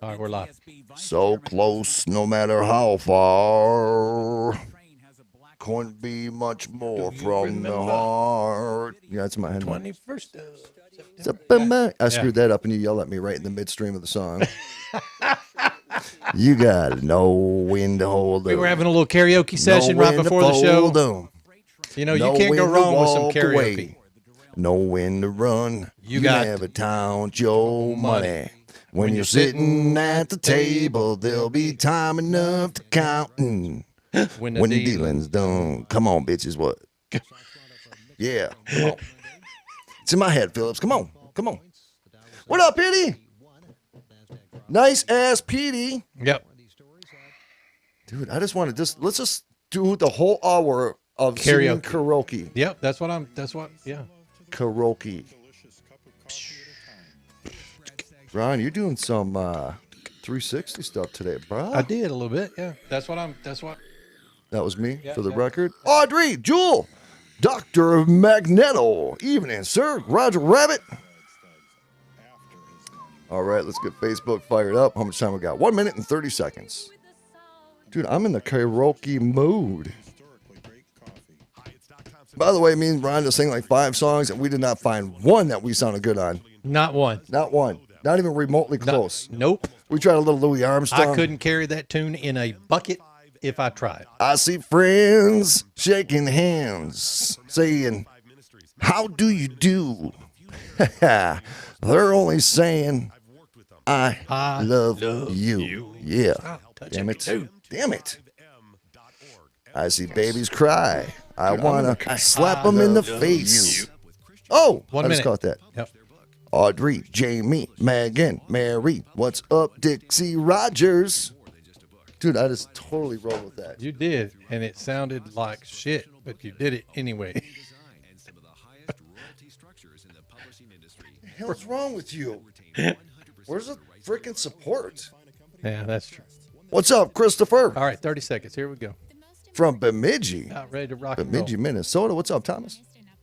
All right, we're live. So close, no matter how far. Couldn't be much more from the heart. Yeah, that's my head. 21st of September. I screwed that up and you yell at me right in the midstream of the song. You gotta know when to hold We them. were having a little karaoke session right before the show. Them. You know, you can't go wrong with some karaoke. Away. Know when to run. You got never count your money. When you're sitting at the table, there'll be time enough to count. When the dealing's done. Come on, bitches, what? Yeah, come on. It's in my head, Phillips. Come on, come on. What up, Petey? Nice ass Petey. Yep. Dude, I just want to let's just do the whole hour of karaoke. Yep, that's what, yeah. Karaoke. Ron, you're doing some 360 stuff today, bro. I did a little bit, yeah. That's what. That was me, for the record. Audrey, Jewel, Dr. Magneto. Evening, sir. Roger Rabbit. All right, let's get Facebook fired up. How much time we got? 1 minute and 30 seconds. Dude, I'm in the karaoke mood. By the way, me and Ron just sang like 5 songs, and we did not find one that we sounded good on. Not one. Not one. Not even remotely close. Nope. We tried a little Louis Armstrong. I couldn't carry that tune in a bucket if I tried. I see friends shaking hands, saying, "How do you do?" They're only saying, I love you. Yeah. Damn it. Damn it. I see babies cry. I want to slap them in the face. Oh, I just caught that. Yep. Audrey, Jamie, Megan, Mary. What's up, Dixie Rogers? Dude, I just totally rolled with that. You did, and it sounded like shit, but you did it anyway. What the hell's wrong with you? Where's the freaking support? Yeah, that's true. What's up, Christopher? All right, 30 seconds. Here we go. From Bemidji. Not ready to rock and roll. Bemidji, Minnesota. What's up, Thomas?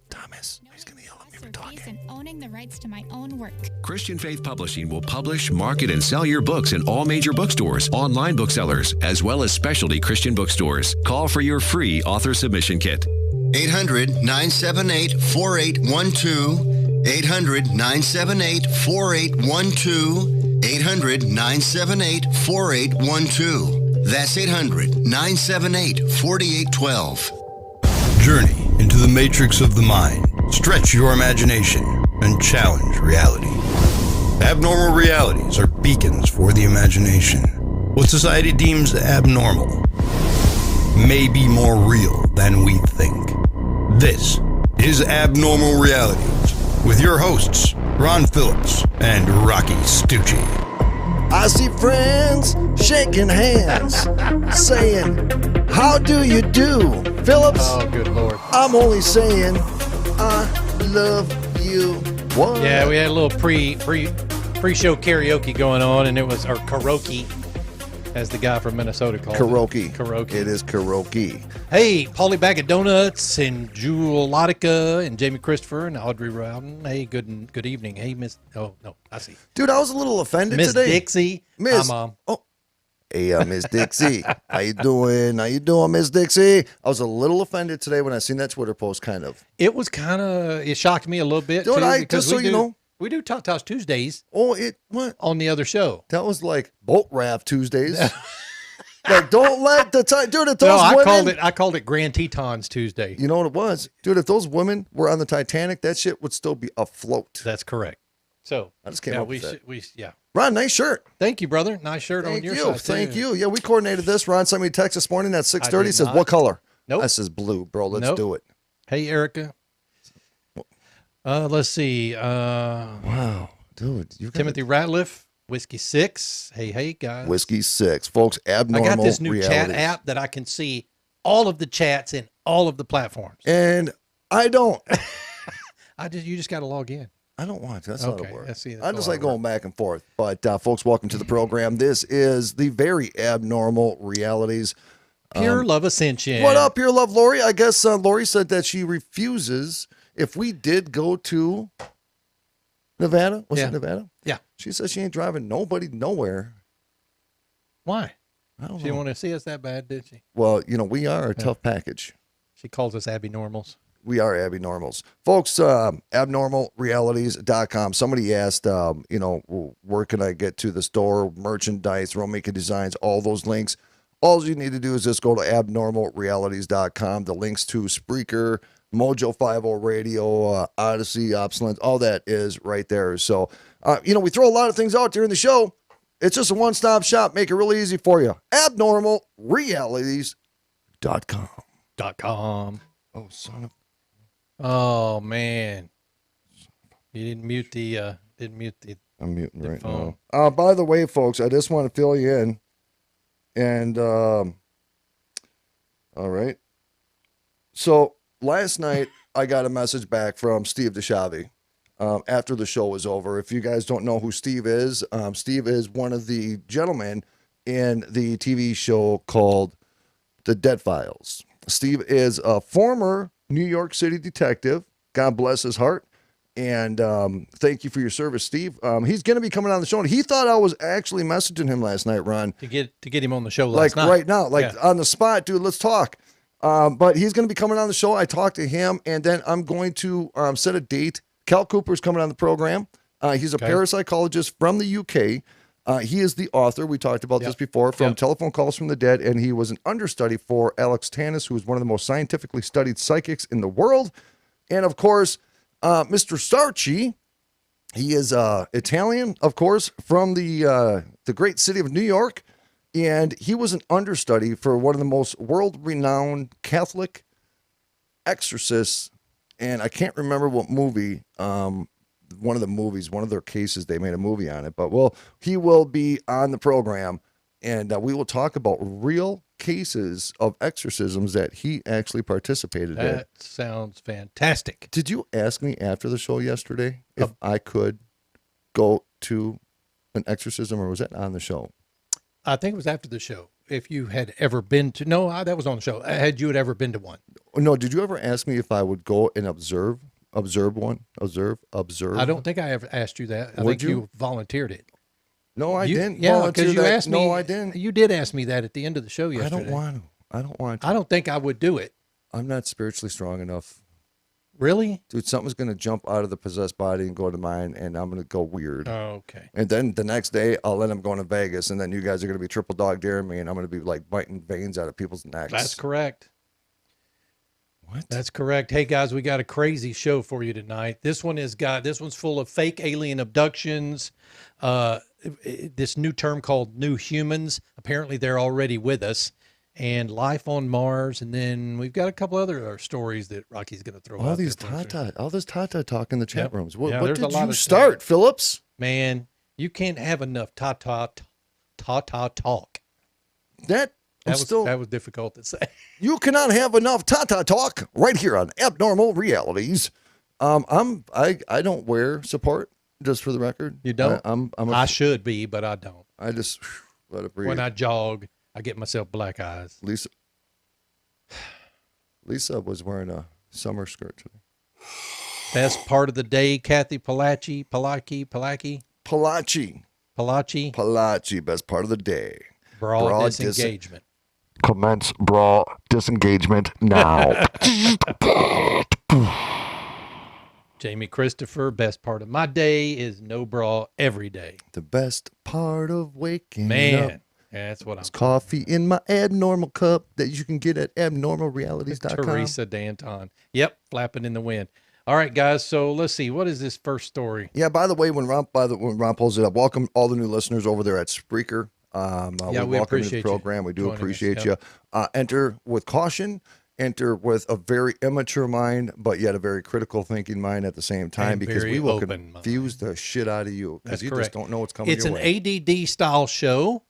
Thomas. He's going to yell at me for talking. And owning the rights to my own work. Christian Faith Publishing will publish, market, and sell your books in all major bookstores, online booksellers, as well as specialty Christian bookstores. Call for your free author submission kit. 800-978-4812. 800-978-4812. 800-978-4812. That's 800-978-4812. Journey into the matrix of the mind. Stretch your imagination and challenge reality. Abnormal realities are beacons for the imagination. What society deems abnormal may be more real than we think. This is Abnormal Realities with your hosts, Ron Phillips and Rocky Stucci. I see friends shaking hands, saying, "How do you do?" Phillips, Oh, good Lord. I'm only saying, I love you. What? Yeah, we had a little pre-show karaoke going on, and it was our karaoke, as the guy from Minnesota called Karaoke. Karaoke. It is karaoke. Hey, Paulie Bag of Donuts and Jewel Lotica and Jamie Christopher and Audrey Rowden. Hey, good evening. Hey, Miss. Oh no, I see. Dude, I was a little offended Miss today. Dixie. Miss. Hi, Mom. Oh. Hey, Miss Dixie. How you doing? How you doing, Miss Dixie? I was a little offended today when I seen that Twitter post, kind of. It was it shocked me a little bit, Dude, too, because just so you know. we do Talk Toss Tuesdays Oh, what? on the other show. That was like boat raft Tuesdays. Like, don't let the time, dude. If those No, women, I called it Grand Tetons Tuesday. you know what it was, dude. If those women were on the Titanic, that shit would still be afloat. That's correct. So I just came up with that. Yeah. Ron, nice shirt. Thank you, brother. Nice shirt on Thank your you. side. Thank too. you. Yeah, we coordinated this. Ron sent me a text this morning at 6:30. I did Says, not. "What color?" Nope. I says, "Blue, bro. Let's Nope. do it." Hey, Erica. Let's see. Wow, dude. You got Timothy Ratliff, Whiskey 6. Hey, guys. Whiskey 6, folks. I Abnormal got this new realities. chat app that I can see all of the chats in all of the platforms. And I don't. You just got to log in. I don't want to. That's not Okay, a word. I see. That's I a just lot like of going back and forth. But folks, welcome to the program. This is the very abnormal realities. Pure Love Ascension. What up, Pure Love Lori? I guess Lori said that she refuses if we did go to Nevada? Was Yeah. it Nevada? Yeah. She says she ain't driving nobody nowhere. Why? I don't She know. didn't want to see us that bad, did she? Well, we are a tough package. She calls us Abby Normals. We are Abby Normals. Folks, abnormalrealities.com. Somebody asked, where can I get to the store, merchandise, Romeka Designs, all those links. All you need to do is just go to abnormalrealities.com. The links to Spreaker, Mojo 50 Radio, Odyssey, Opsland, all that is right there. So, we throw a lot of things out during the show. It's just a one-stop shop. Make it really easy for you. Abnormalrealities.com. .com. Oh, son of... Oh man, you didn't mute the I'm muting right phone. now. By the way, folks, I just want to fill you in. And, all right. So last night I got a message back from Steve DeShavi after the show was over. If you guys don't know who Steve is one of the gentlemen in the TV show called The Dead Files. Steve is a former New York City detective. God bless his heart. And thank you for your service, Steve. He's going to be coming on the show. And he thought I was actually messaging him last night, Ron. to get him on the show last night. Right now, on the spot, dude, let's talk. But he's going to be coming on the show. I talked to him, and then I'm going to set a date. Cal Cooper's coming on the program. He's a parapsychologist from the UK. He is the author. We talked about this before from Telephone Calls from the Dead, and he was an understudy for Alex Tannis, who is one of the most scientifically studied psychics in the world. And of course, Mr. Stucci, he is Italian, of course, from the great city of New York, and he was an understudy for one of the most world-renowned Catholic exorcists, and I can't remember what movie. One of the movies, one of their cases, they made a movie on it. But he will be on the program, and we will talk about real cases of exorcisms that he actually participated in. That sounds fantastic. Did you ask me after the show yesterday if I could go to an exorcism, or was that on the show? I think it was after the show. If you had ever been to, that was on the show. Had you ever been to one? No, did you ever ask me if I would go and observe one? Observe. I don't think I ever asked you that. I Would think you? you volunteered it. No, I didn't. Yeah, volunteer because you that. asked me. No, I didn't. You did ask me that at the end of the show yesterday. I don't want to. I don't think I would do it. I'm not spiritually strong enough. Really? Dude, something's going to jump out of the possessed body and go to mine, and I'm going to go weird. Oh, okay. And then the next day, I'll let him go to Vegas, and then you guys are going to be triple dog daring me, and I'm going to be like biting veins out of people's necks. That's correct. What? That's correct. Hey guys, we got a crazy show for you tonight. This one's full of fake alien abductions. This new term called new humans. Apparently they're already with us, and life on Mars. And then we've got a couple other stories that Rocky's going to throw out. All this Tata talk in the chat rooms. What there's did a lot you of start, Phillips? Man, you can't have enough talk. That was difficult to say. You cannot have enough Tata talk right here on Abnormal Realities. I don't wear support, just for the record. You don't? I should be, but I don't. I just let it breathe. When I jog, I get myself black eyes. Lisa was wearing a summer skirt today. Best part of the day, Kathy Palachi. Best part of the day. Broad disengagement. Commence bra disengagement now. Jamie Christopher, best part of my day is no bra every day. The best part of waking up. Yeah, that's what I'm coffee in my abnormal cup that you can get at abnormalrealities.com. Teresa Danton. Yep, flapping in the wind. All right, guys. So let's see. What is this first story? Yeah. By the way, when Ron pulls it up, welcome all the new listeners over there at Spreaker. We welcome you to the program. We do appreciate you. Enter with caution. Enter with a very immature mind, but yet a very critical thinking mind at the same time, because we will confuse the shit out of you, because you just don't know what's coming your way. It's an ADD style show.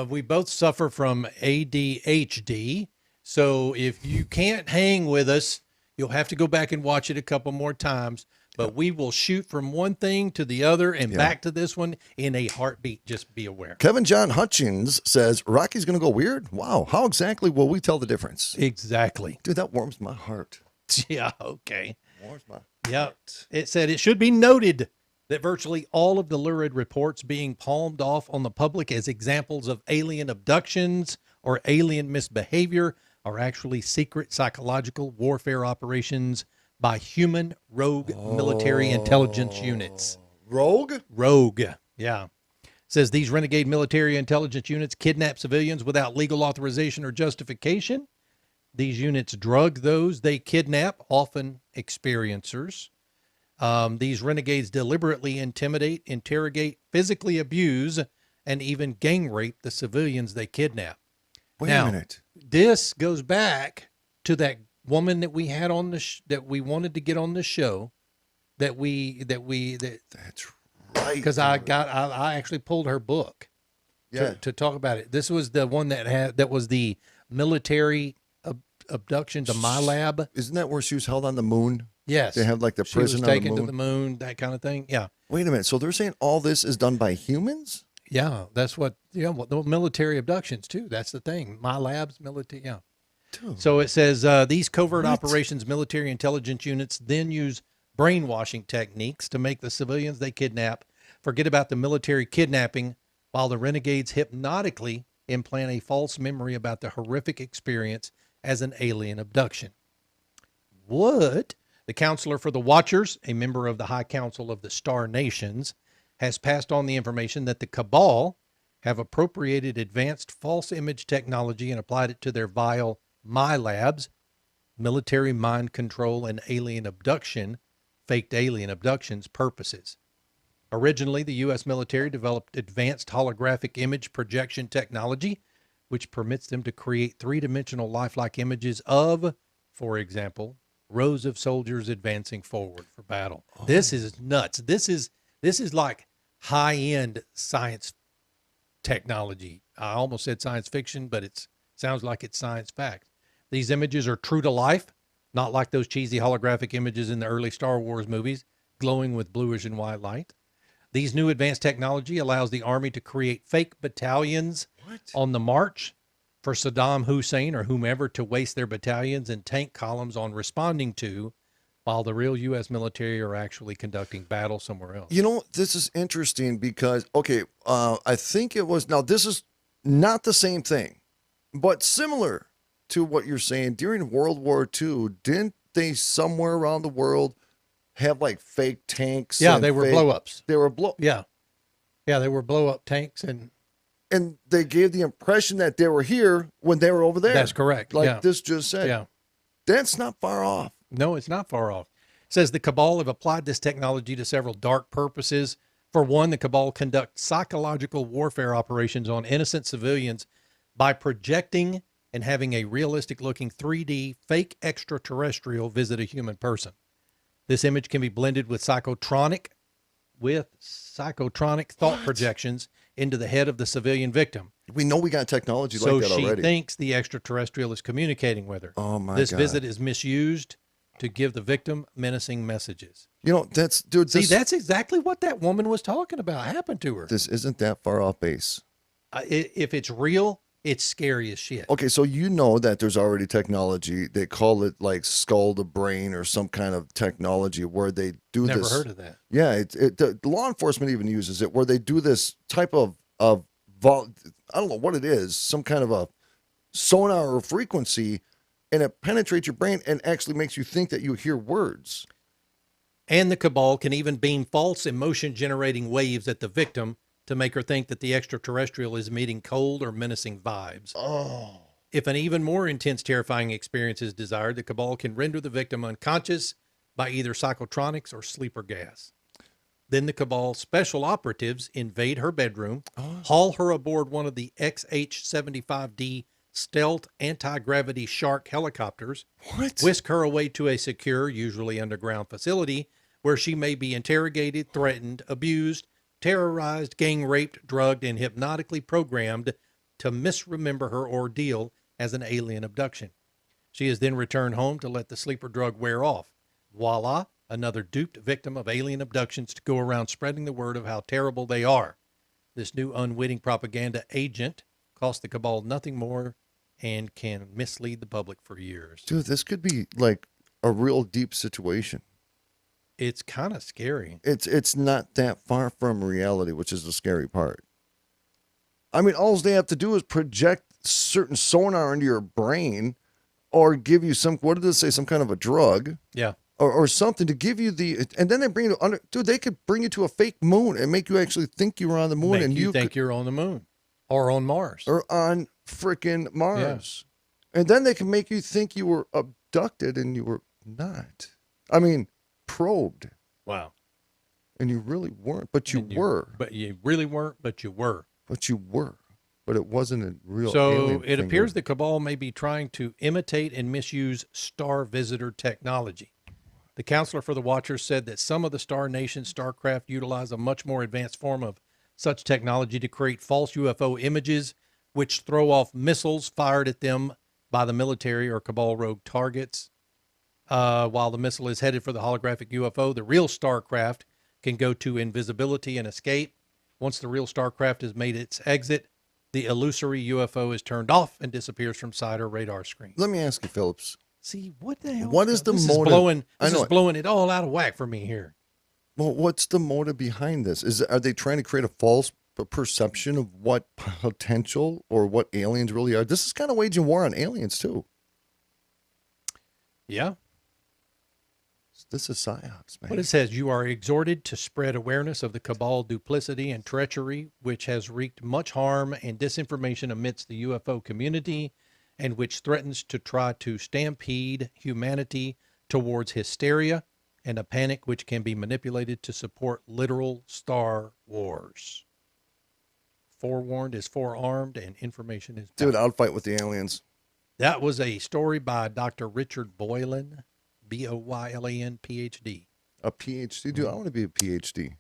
We both suffer from ADHD. So if you can't hang with us, you'll have to go back and watch it a couple more times. But we will shoot from one thing to the other and back to this one in a heartbeat. Just be aware. Kevin John Hutchins says, Rocky's going to go weird? Wow. How exactly will we tell the difference? Exactly. Dude, that warms my heart. Yeah, okay. Warms my heart. It said it should be noted that virtually all of the lurid reports being palmed off on the public as examples of alien abductions or alien misbehavior are actually secret psychological warfare operations by human rogue military intelligence units. Rogue? Rogue, yeah. Says these renegade military intelligence units kidnap civilians without legal authorization or justification. These units drug those they kidnap, often experiencers. These renegades deliberately intimidate, interrogate, physically abuse, and even gang rape the civilians they kidnap. Wait a minute. This goes back to that woman that we had on that we wanted to get on the show. That's right. Because I actually pulled her book to talk about it. This was the one that was the military abduction to my lab. Isn't that where she was held on the moon? Yes. They have like the prison she was on taken the to the moon, that kind of thing. Yeah. Wait a minute. So they're saying all this is done by humans? Yeah, that's what, the military abductions too. That's the thing. My lab's military. Yeah. Dude. So it says these covert operations military intelligence units then use brainwashing techniques to make the civilians they kidnap forget about the military kidnapping, while the renegades hypnotically implant a false memory about the horrific experience as an alien abduction. What? The counselor for the Watchers, a member of the High Council of the Star Nations, has passed on the information that the Cabal have appropriated advanced false image technology and applied it to their vile MyLabs, military mind control and alien abduction, faked alien abductions purposes. Originally, the U.S. military developed advanced holographic image projection technology, which permits them to create three-dimensional lifelike images of, for example, rows of soldiers advancing forward for battle. Oh. This is nuts. This is like high-end science technology. I almost said science fiction, but it sounds like it's science fact. These images are true to life, not like those cheesy holographic images in the early Star Wars movies, glowing with bluish and white light. These new advanced technology allows the Army to create fake battalions on the march for Saddam Hussein or whomever to waste their battalions and tank columns on responding to, while the real U.S. military are actually conducting battle somewhere else. You know, this is interesting because, I think it was, now this is not the same thing, but similar to what you're saying. During World War II, didn't they somewhere around the world have like fake tanks? Yeah, they were blow-ups. They were Yeah, they were blow-up tanks, and they gave the impression that they were here when they were over there. That's correct. Like this just said. Yeah, that's not far off. No, it's not far off. It says the Cabal have applied this technology to several dark purposes. For one, the Cabal conduct psychological warfare operations on innocent civilians by projecting and having a realistic-looking 3D fake extraterrestrial visit a human person. This image can be blended with psychotronic thought projections into the head of the civilian victim. We know we got technology like that already. So she thinks the extraterrestrial is communicating with her. Oh my God. This visit is misused to give the victim menacing messages. You know, that's exactly what that woman was talking about happened to her. This isn't that far off base. If it's real, it's scary as shit. Okay, so you know that there's already technology. They call it like skull to brain or some kind of technology where they do this. Never heard of that. Yeah, the law enforcement even uses it where they do this type of I don't know what it is, some kind of a sonar or frequency, and it penetrates your brain and actually makes you think that you hear words. And the Cabal can even beam false emotion-generating waves at the victim to make her think that the extraterrestrial is emitting cold or menacing vibes. Oh. If an even more intense, terrifying experience is desired, the Cabal can render the victim unconscious by either psychotronics or sleeper gas. Then the Cabal special operatives invade her bedroom, haul her aboard one of the XH-75D stealth anti-gravity Shark helicopters, whisk her away to a secure, usually underground facility, where she may be interrogated, threatened, abused, terrorized, gang raped, drugged, and hypnotically programmed to misremember her ordeal as an alien abduction. She is then returned home to let the sleeper drug wear off. Voila, another duped victim of alien abductions to go around spreading the word of how terrible they are. This new unwitting propaganda agent costs the Cabal nothing more and can mislead the public for years. Dude, this could be like a real deep situation. It's kind of scary. It's not that far from reality, which is the scary part. I mean, all they have to do is project certain sonar into your brain or give you what did it say, some kind of a drug Yeah. or something to give you and then they bring you to dude, they could bring you to a fake moon and make you actually think you were on the moon. Make and you think you're on the moon or on Mars. Or on freaking Mars. Yeah. And then they can make you think you were abducted and you were not. I mean, probed. Wow. And you really weren't, but you were. But you really weren't, but you were. But you were. But it wasn't a real So alien it thing. appears the cabal may be trying to imitate and misuse star visitor technology. The counselor for the Watchers said that some of the Star Nation starcraft utilize a much more advanced form of such technology to create false UFO images, which throw off missiles fired at them by the military or cabal rogue targets. While the missile is headed for the holographic UFO, the real starcraft can go to invisibility and escape. Once the real starcraft has made its exit, the illusory UFO is turned off and disappears from sight or radar screen. Let me ask you, Phillips. See, what the hell? What is the this motive? This is blowing it all out of whack for me here. Well, what's the motive behind this? Are they trying to create a false perception of what potential or what aliens really are? This is kind of waging war on aliens, too. Yeah. This is psyops, man. What it says, you are exhorted to spread awareness of the cabal duplicity and treachery, which has wreaked much harm and disinformation amidst the UFO community, and which threatens to try to stampede humanity towards hysteria and a panic which can be manipulated to support literal Star Wars. Forewarned is forearmed, and information is Dude, I'll fight with the aliens. That was a story by Dr. Richard Boylan, Boylan, PhD. A PhD? Dude, I want to be a PhD.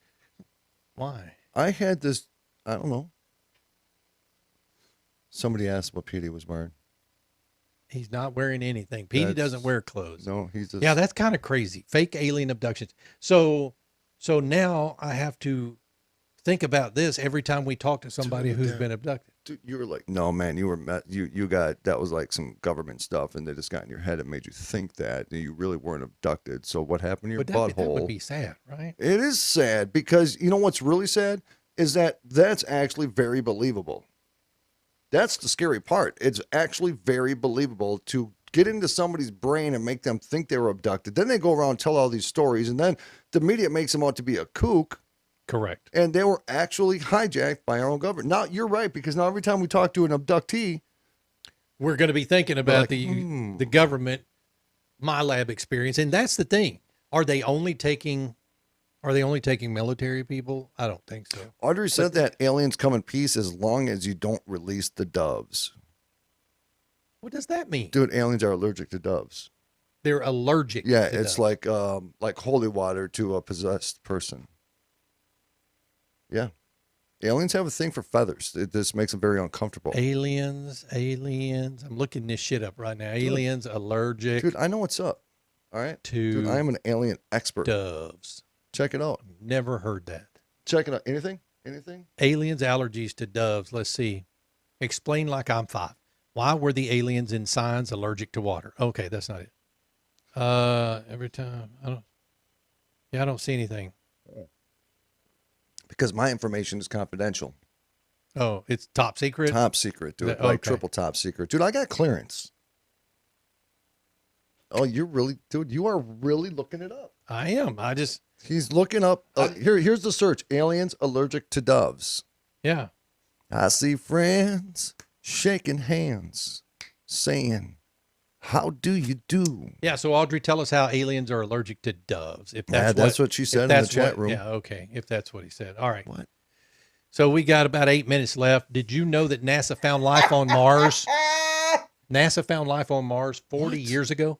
Why? I had this, I don't know. Somebody asked what Petey was wearing. He's not wearing anything. Petey doesn't wear clothes. No, he's just... Yeah, that's kind of crazy. Fake alien abductions. So now I have to think about this every time we talk to somebody who's been abducted. Dude, you were like, no, man, you got, that was like some government stuff, and they just got in your head and made you think that, and you really weren't abducted. So what happened to your butthole? That would be sad, right? It is sad, because you know what's really sad is that's actually very believable. That's the scary part. It's actually very believable to get into somebody's brain and make them think they were abducted. Then they go around and tell all these stories, and then the media makes them out to be a kook. Correct. And they were actually hijacked by our own government. Now, you're right, because now every time we talk to an abductee, we're going to be thinking about the government, my lab experience. And that's the thing. Are they only taking military people? I don't think so. Audrey said that aliens come in peace as long as you don't release the doves. What does that mean? Dude, aliens are allergic to doves. They're allergic. Yeah, to it's doves. like holy water to a possessed person. Yeah. Aliens have a thing for feathers. This makes them very uncomfortable. Aliens. I'm looking this shit up right now. Aliens allergic. Dude, I know what's up. All right. Dude, I am an alien expert. Doves. Check it out. Never heard that. Check it out. Anything? Aliens allergies to doves. Let's see. Explain like I'm 5. Why were the aliens in signs allergic to water? Okay, that's not it. Every time I don't see anything. Because my information is confidential. Oh, it's top secret? Top secret, dude. Okay. Like triple top secret. Dude, I got clearance. Oh, you are really looking it up. I am. He's looking up. Here's the search. Aliens allergic to doves. Yeah. I see friends shaking hands, saying, how do you do? Yeah, so Audrey, tell us how aliens are allergic to doves. If that's what she said in the chat room. Yeah, okay. If that's what he said. All right. What? So we got about 8 minutes left. Did you know that NASA found life on Mars? NASA found life on Mars 40 years ago?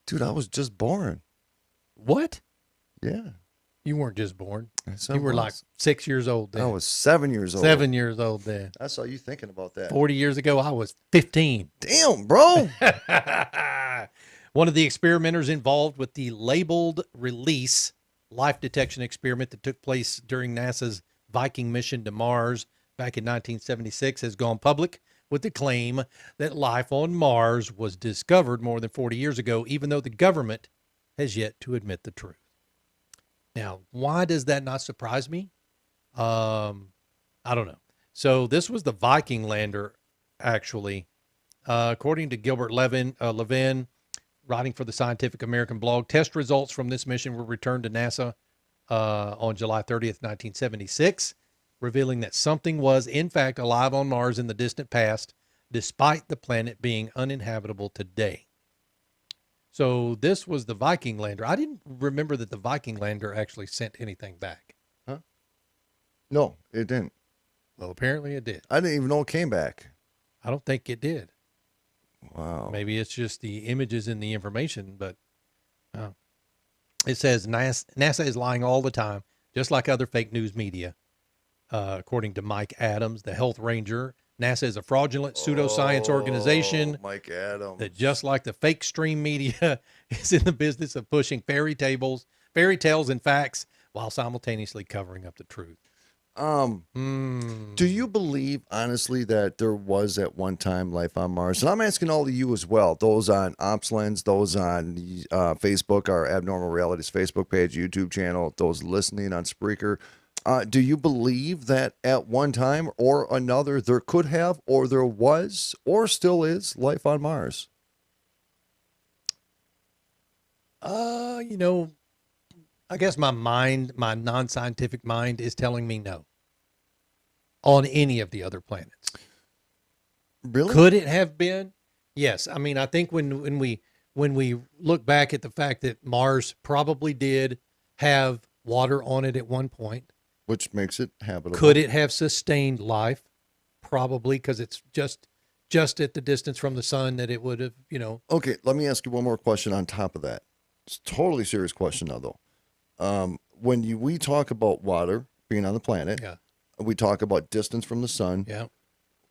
Dude, I was just born. What? Yeah. You weren't just born. Yes, You were like 6 years old then. I was 7 years old. 7 years old then. I saw you thinking about that. 40 years ago, I was 15. Damn, bro. One of the experimenters involved with the labeled release life detection experiment that took place during NASA's Viking mission to Mars back in 1976 has gone public with the claim that life on Mars was discovered more than 40 years ago, even though the government has yet to admit the truth. Now, why does that not surprise me? I don't know. So this was the Viking lander, actually. According to Gilbert Levin, writing for the Scientific American blog, test results from this mission were returned to NASA on July 30th, 1976, revealing that something was, in fact, alive on Mars in the distant past, despite the planet being uninhabitable today. So this was the Viking lander. I didn't remember that the Viking lander actually sent anything back. Huh? No, it didn't. Well, apparently it did. I didn't even know it came back. I don't think it did. Wow. Maybe it's just the images and the information, but it says NASA is lying all the time, just like other fake news media. According to Mike Adams, the health ranger, NASA is a fraudulent pseudoscience organization. Mike Adams. That just like the fake stream media is in the business of pushing fairy tales and facts while simultaneously covering up the truth. Do you believe, honestly, that there was at one time life on Mars? And I'm asking all of you as well, those on OpsLens, those on Facebook, our Abnormal Realities Facebook page, YouTube channel, those listening on Spreaker. Do you believe that at one time or another there could have, or there was, or still is life on Mars? I guess my non-scientific mind is telling me no on any of the other planets. Really? Could it have been? Yes. I mean, I think when we look back at the fact that Mars probably did have water on it at one point, which makes it habitable. Could it have sustained life? Probably, because it's just at the distance from the sun that it would have, Okay, let me ask you one more question on top of that. It's a totally serious question now, though. When we talk about water being on the planet, Yeah. we talk about distance from the sun. Yeah.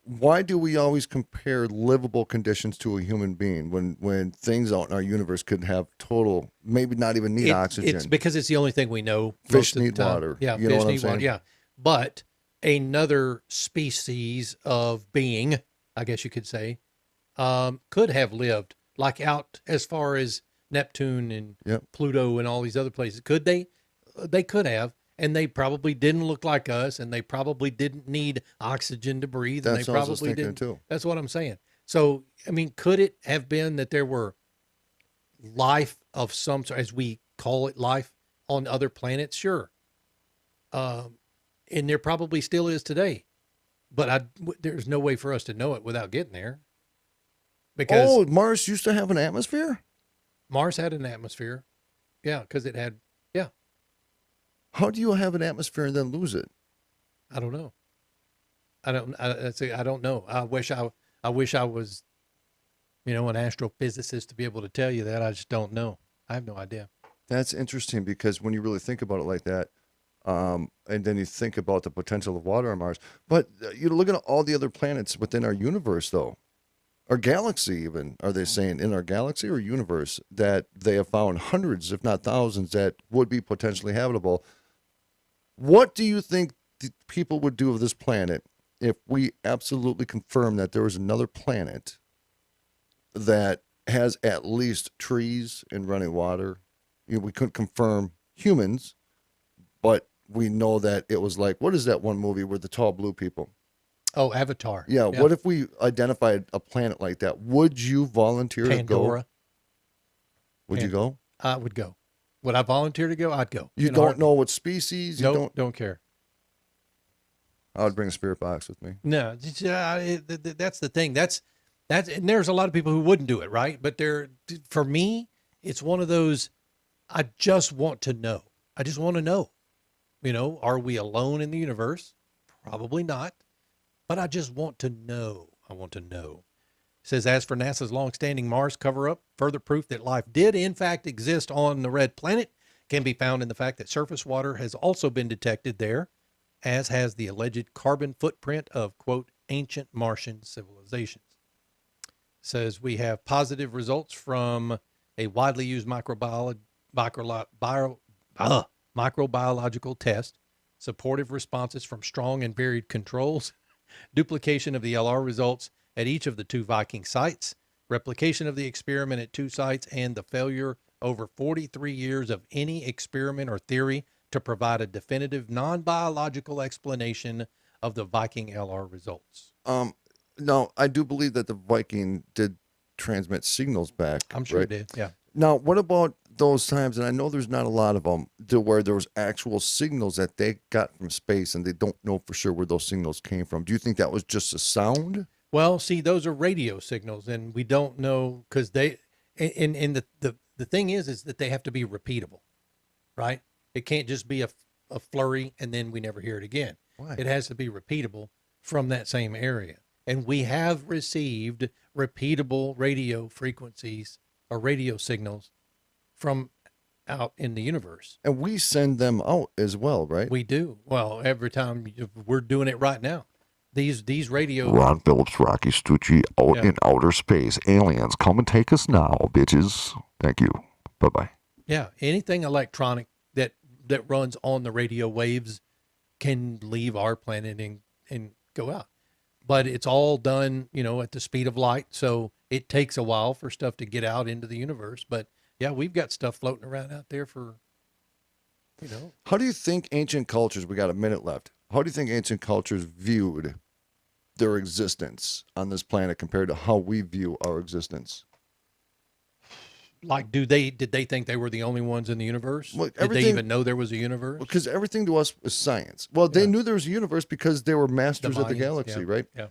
Why do we always compare livable conditions to a human being when things out in our universe could have total, maybe not even need oxygen? It's because it's the only thing we know. Fish most of the need time. water. Yeah, You know fish what I'm need water. saying? Yeah, but another species of being, I guess you could say, could have lived like out as far as Neptune and Yep. Pluto and all these other places. Could they? They could have. And they probably didn't look like us, and they probably didn't need oxygen to breathe. That's and they what I was probably thinking didn't. too. That's what I'm saying. So, I mean, could it have been that there were life of some sort, as we call it, life on other planets? Sure. And there probably still is today, but there's no way for us to know it without getting there. Because Mars used to have an atmosphere? Mars had an atmosphere. Yeah, because it had. How do you have an atmosphere and then lose it? I don't know. I don't know. I wish I was, an astrophysicist to be able to tell you that. I just don't know. I have no idea. That's interesting because when you really think about it like that, and then you think about the potential of water on Mars, but you look at all the other planets within our universe, though, our galaxy even, are they saying in our galaxy or universe that they have found hundreds, if not thousands, that would be potentially habitable? What do you think the people would do of this planet if we absolutely confirm that there was another planet that has at least trees and running water? We couldn't confirm humans, but we know that it was like, what is that one movie where the tall blue people? Oh, Avatar. Yeah. What if we identified a planet like that? Would you volunteer Pandora. to go? Would you go? I would go. Would I volunteer to go? I'd go. You don't know what species? You don't care. I would bring a spirit box with me. No, that's the thing. That's and there's a lot of people who wouldn't do it, right? But for me, it's one of those. I just want to know. I just want to know. Are we alone in the universe? Probably not. But I just want to know. I want to know. It says, as for NASA's longstanding Mars cover-up, further proof that life did in fact exist on the red planet can be found in the fact that surface water has also been detected there, as has the alleged carbon footprint of, quote, ancient Martian civilizations. It says we have positive results from a widely used microbiological test, supportive responses from strong and varied controls, duplication of the LR results at each of the two Viking sites, replication of the experiment at two sites, and the failure over 43 years of any experiment or theory to provide a definitive non-biological explanation of the Viking LR results. No, I do believe that the Viking did transmit signals back. I'm sure right? it did, yeah. Now, what about those times, and I know there's not a lot of them, where there was actual signals that they got from space and they don't know for sure where those signals came from? Do you think that was just a sound? Well, see, those are radio signals, and we don't know because they, and the thing is that they have to be repeatable, right? It can't just be a flurry and then we never hear it again. Why? It has to be repeatable from that same area. And we have received repeatable radio frequencies or radio signals from out in the universe. And we send them out as well, right? We do. Well, every time we're doing it right now. These radio. Ron Phillips, Rocci, Stucci, out in outer space. Aliens, come and take us now, bitches. Thank you. Bye-bye. Yeah, anything electronic that runs on the radio waves can leave our planet and go out. But it's all done, at the speed of light. So it takes a while for stuff to get out into the universe. But yeah, we've got stuff floating around out there for, How do you think ancient cultures, we got a minute left, how do you think ancient cultures viewed their existence on this planet compared to how we view our existence? Like, did they think they were the only ones in the universe? Well, did they even know there was a universe? Because everything to us was science. Well, they knew there was a universe because they were masters of the Mayans, galaxy, right? Yeah.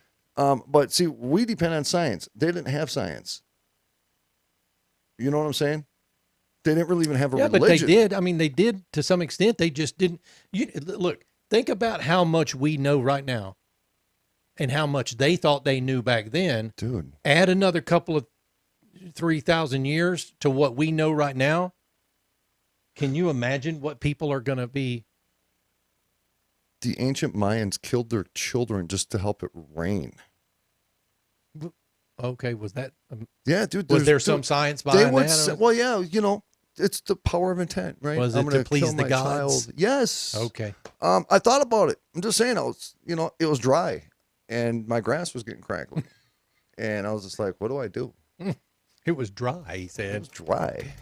But see, we depend on science. They didn't have science. You know what I'm saying? They didn't really even have a religion. But they did. I mean, they did to some extent. They just didn't. Look, think about how much we know right now and how much they thought they knew back then. Dude. Add another couple of 3,000 years to what we know right now. Can you imagine what people are going to be? The ancient Mayans killed their children just to help it rain. Okay, was that? Yeah, dude. Was there some science behind that? Well, yeah, it's the power of intent, right? Was I'm it gonna to please kill the my gods? child. Yes. Okay. I thought about it. I'm just saying, it was dry, and my grass was getting crackly, and I was just like, what do I do? It was dry, he said. It was dry.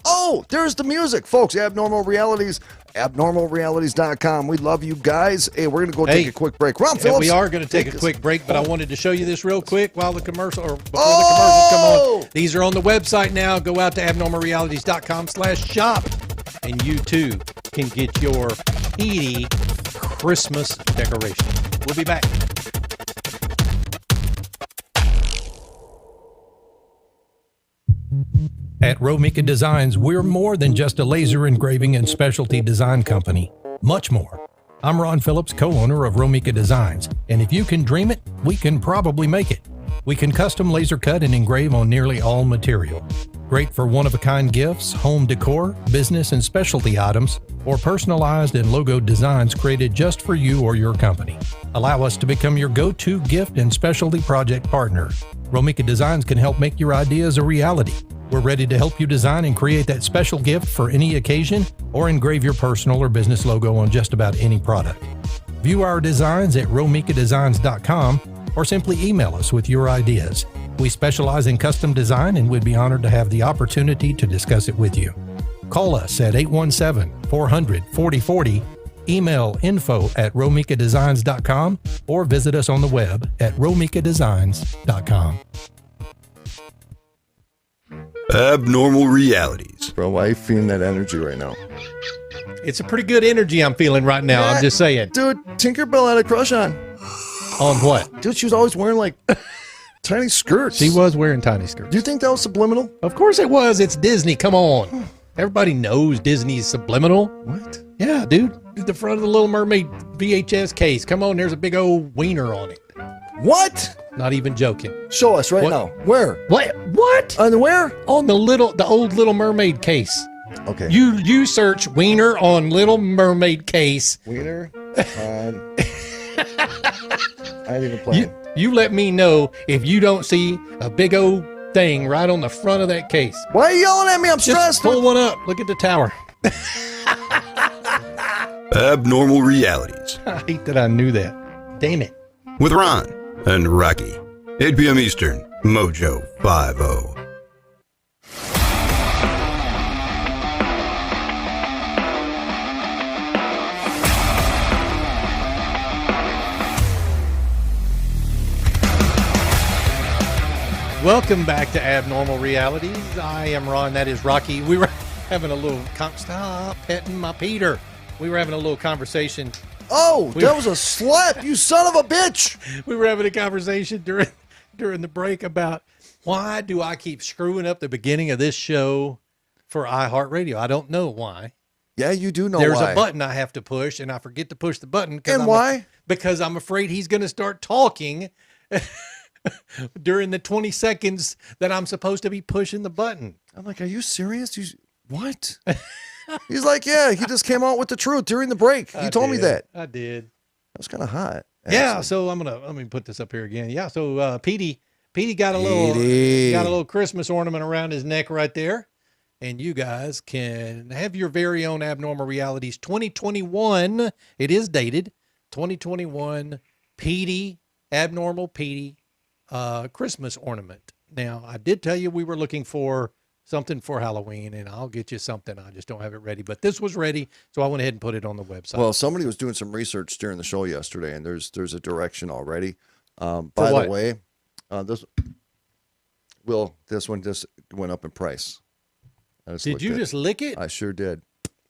Oh, there's the music, folks. Abnormal Realities, abnormalrealities.com. We love you guys. Hey, we're going to go take a quick break. Ron Phillips. We are going to take a quick break, but I wanted to show you this real quick while the commercial, or before the commercials come on. These are on the website now. Go out to abnormalrealities.com/shop, and you too can get your Edie Christmas decoration. We'll be back. At Romika Designs, we're more than just a laser engraving and specialty design company. Much more. I'm Ron Phillips, co-owner of Romika Designs, and if you can dream it, we can probably make it. We can custom laser cut and engrave on nearly all material. Great for one-of-a-kind gifts, home decor, business and specialty items, or personalized and logo designs created just for you or your company. Allow us to become your go-to gift and specialty project partner. Romika Designs can help make your ideas a reality. We're ready to help you design and create that special gift for any occasion or engrave your personal or business logo on just about any product. View our designs at romikadesigns.com or simply email us with your ideas. We specialize in custom design and we'd be honored to have the opportunity to discuss it with you. Call us at 817-400-4040, email info@romikadesigns.com, or visit us on the web at romikadesigns.com. Abnormal Realities. Bro, why are you feeling that energy right now? It's a pretty good energy I'm feeling right now, I'm just saying. Dude, Tinkerbell had a crush on. On what? Dude, she was always wearing like tiny skirts. She was wearing tiny skirts. Do you think that was subliminal? Of course it was. It's Disney. Come on. Everybody knows Disney's subliminal. What? Yeah, dude. The front of the Little Mermaid VHS case. Come on, there's a big old wiener on it. What? Not even joking. Show us right now. Where? What? On where? On the old Little Mermaid case. Okay. You search wiener on Little Mermaid case. Wiener on... I ain't even playing. You let me know if you don't see a big old thing right on the front of that case. Why are you yelling at me? I'm Just stressed. pull one up. Look at the tower. Abnormal Realities. I hate that I knew that. Damn it. With Ron and Rocky. 8 p.m. Eastern. Mojo 50. Welcome back to Abnormal Realities. I am Ron. That is Rocky. We were having a little stop petting my Peter. We were having a little conversation. Oh, that was a slap, you son of a bitch. We were having a conversation during the break about why do I keep screwing up the beginning of this show for iHeartRadio? I don't know why. Yeah, you do know There's why. a button I have to push, and I forget to push the button. And why? Because I'm afraid he's going to start talking during the 20 seconds that I'm supposed to be pushing the button. I'm like, are you serious? What? He's like, yeah, he just came out with the truth during the break. He told me that. I did. That was kind of hot. Yeah, actually. so let me put this up here again. Yeah, so Petey got a little Christmas ornament around his neck right there. And you guys can have your very own Abnormal Realities 2021. It is dated 2021 Abnormal Petey Christmas ornament. Now, I did tell you we were looking for something for Halloween, and I'll get you something. I just don't have it ready. But this was ready, so I went ahead and put it on the website. Well, somebody was doing some research during the show yesterday, and there's a direction already. By what? the way, this one just went up in price. Did you just lick it? I sure did.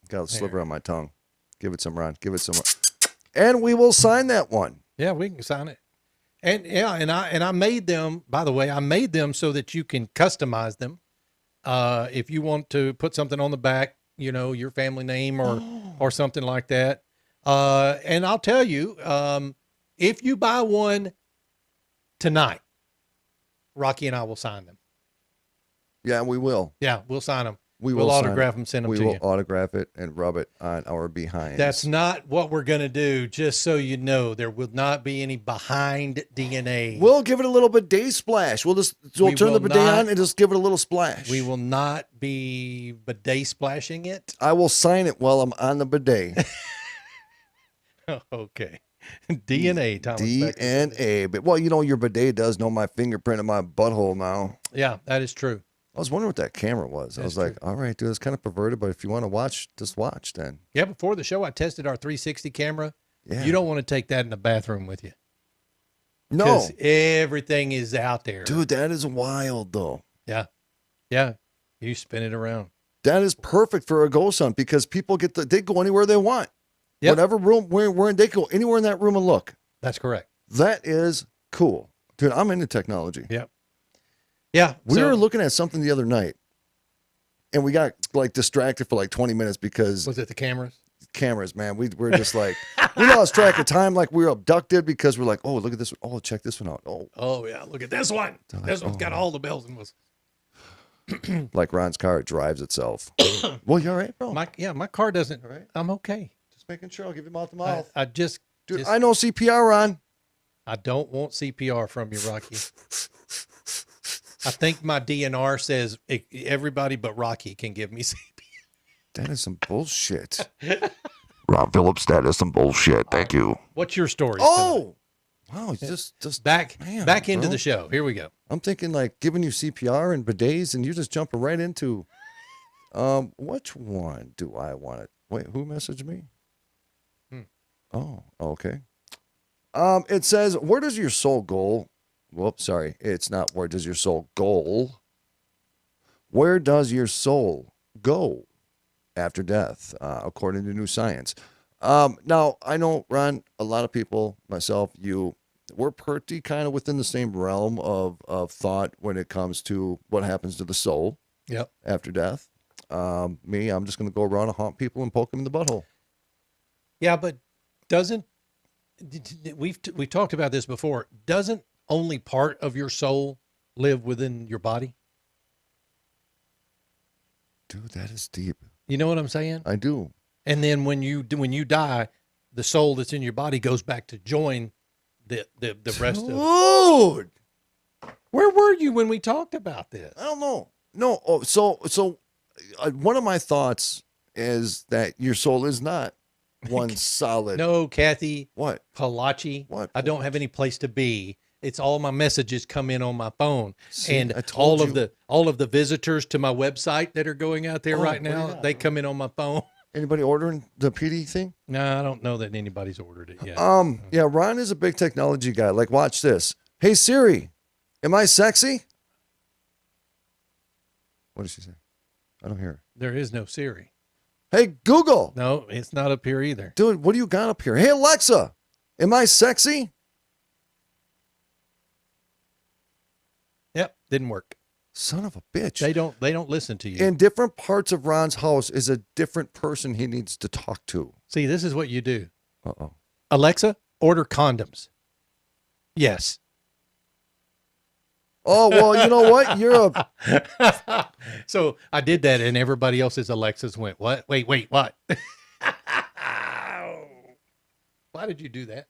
Got a sliver on my tongue. Give it some, Ron. Give it some. And we will sign that one. Yeah, we can sign it. And yeah, and I made them, by the way, I made them so that you can customize them. If you want to put something on the back, your family name or something like that. And I'll tell you, if you buy one tonight, Rocky and I will sign them. Yeah, we will. Yeah, we'll sign them. We'll autograph them, send them to you. We will autograph it and rub it on our behinds. That's not what we're going to do, just so you know. There will not be any behind DNA. We'll give it a little bidet splash. We'll turn the bidet on and just give it a little splash. We will not be bidet splashing it. I will sign it while I'm on the bidet. Okay. DNA, Thomas. DNA. But, well, your bidet does know my fingerprint in my butthole now. Yeah, that is true. I was wondering what that camera was. I was like, all right, dude, it's kind of perverted, but if you want to watch, just watch then. Yeah, before the show, I tested our 360 camera. Yeah. You don't want to take that in the bathroom with you. No. Because everything is out there. Dude, that is wild, though. Yeah. Yeah. You spin it around. That is perfect for a ghost hunt because people they go anywhere they want. Yep. Whatever room we're in, they go anywhere in that room and look. That's correct. That is cool. Dude, I'm into technology. Yep. Yeah. We were looking at something the other night, and we got distracted for 20 minutes because was it the cameras, man. We were just we lost track of time, we were abducted because we're like, oh, look at this. Oh, check this one out. Oh yeah, look at this one. This one's got all the bells and whistles. Like Ron's car, it drives itself. Well, you all right, bro? My car doesn't. All right. I'm okay. Just making sure. I'll give you mouth to mouth. Dude, I know CPR, Ron. I don't want CPR from you, Rocky. I think my DNR says everybody but Rocky can give me CPR. That is some bullshit. Ron Phillips, that is some bullshit. Thank you. What's your story? Oh, wow! Just back into bro. the show. Here we go. I'm thinking giving you CPR and bidets, and you're just jumping right into. Which one do I want it? Wait, who messaged me? Oh, okay. It says, "Where does your soul go?" Whoops, sorry. It's not where does your soul go. Where does your soul go after death, according to new science? Now, I know, Ron, a lot of people, myself, we're pretty kind of within the same realm of thought when it comes to what happens to the soul after death. Me, I'm just going to go around and haunt people and poke them in the butthole. Yeah, but we've talked about this before. Doesn't only part of your soul live within your body? Dude, that is deep. You know what I'm saying? I do. And then when you die, the soul that's in your body goes back to join the rest of. Dude, where were you when we talked about this? I don't know. No. Oh, so one of my thoughts is that your soul is not one solid. No, Kathy. What? Palachi. What? I don't have any place to be. It's all my messages come in on my phone. See, and all of the visitors to my website that are going out there right now, they come in on my phone. Anybody ordering the PD thing? No, I don't know that anybody's ordered it yet. Yeah, Ron is a big technology guy. Watch this. Hey Siri, am I sexy? What did she say? I don't hear her. There is no Siri. Hey, Google. No, it's not up here either. Dude, what do you got up here? Hey, Alexa, am I sexy? Yep, didn't work. Son of a bitch. They don't listen to you. In different parts of Ron's house is a different person he needs to talk to. See, this is what you do. Uh-oh. Alexa, order condoms. Yes. Oh, well, you know what? You're a... So I did that, and everybody else's Alexas went, what? Wait, what? Why did you do that?